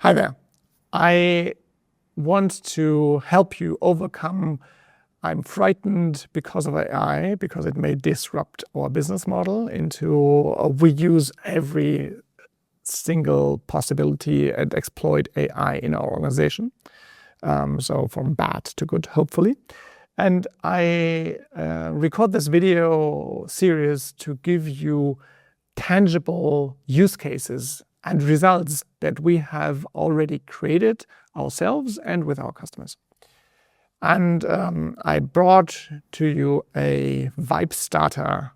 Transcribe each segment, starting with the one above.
Hi there. I want to help you overcome I'm frightened because of AI, because it may disrupt our business model into we use every single possibility and exploit AI in our organization. So from bad to good, hopefully. And I record this video series to give you tangible use cases and results that we have already created ourselves and with our customers. And I brought to you a Vibe Starter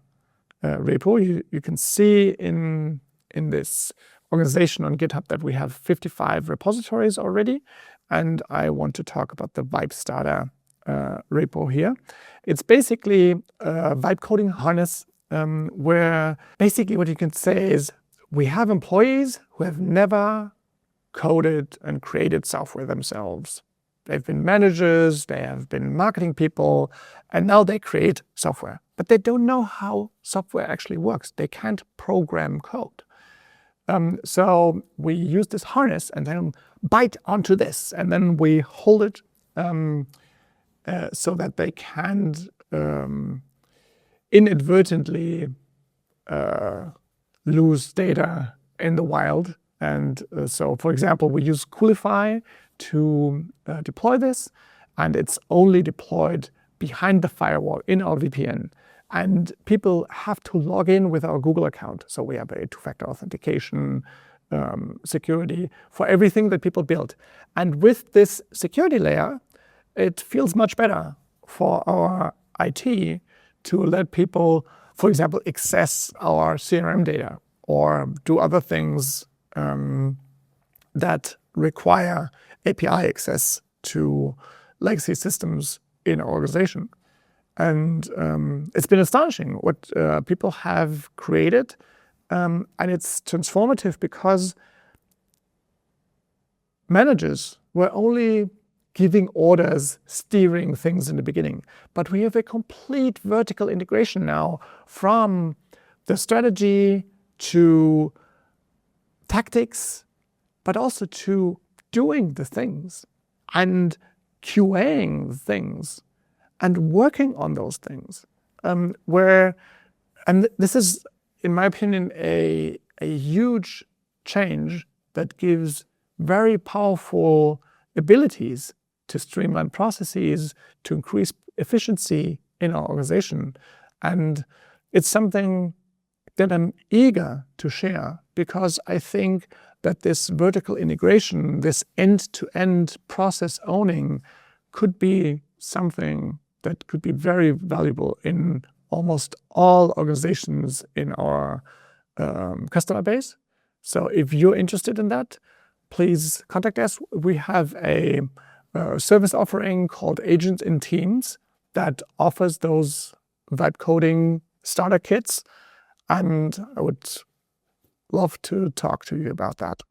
repo. You can see in this organization on GitHub that we have 55 repositories already. And I want to talk about the Vibe Starter repo here. It's basically a vibe coding harness where basically what you can say is we have employees who have never coded and created software themselves. They've been managers, they have been marketing people, and now they create software. But they don't know how software actually works. They can't program code. So we use this harness and then bite onto this, and then we hold it so that they can't inadvertently lose data in the wild. And so, for example, we use Coolify to deploy this, and it's only deployed behind the firewall in our VPN. And people have to log in with our Google account. So we have a two-factor authentication security for everything that people build. And with this security layer, it feels much better for our IT to let people, for example, access our CRM data or do other things that require API access to legacy systems in our organization. And it's been astonishing what people have created. And it's transformative because managers were only giving orders, steering things in the beginning. But we have a complete vertical integration now from the strategy to tactics, but also to doing the things and QAing things and working on those things. And this is, in my opinion, a huge change that gives very powerful abilities to streamline processes, to increase efficiency in our organization. And it's something that I'm eager to share because I think that this vertical integration, this end-to-end process owning could be something that could be very valuable in almost all organizations in our customer base. So if you're interested in that, please contact us. We have a service offering called Agents in Teams that offers those vibe coding starter kits. And I would love to talk to you about that.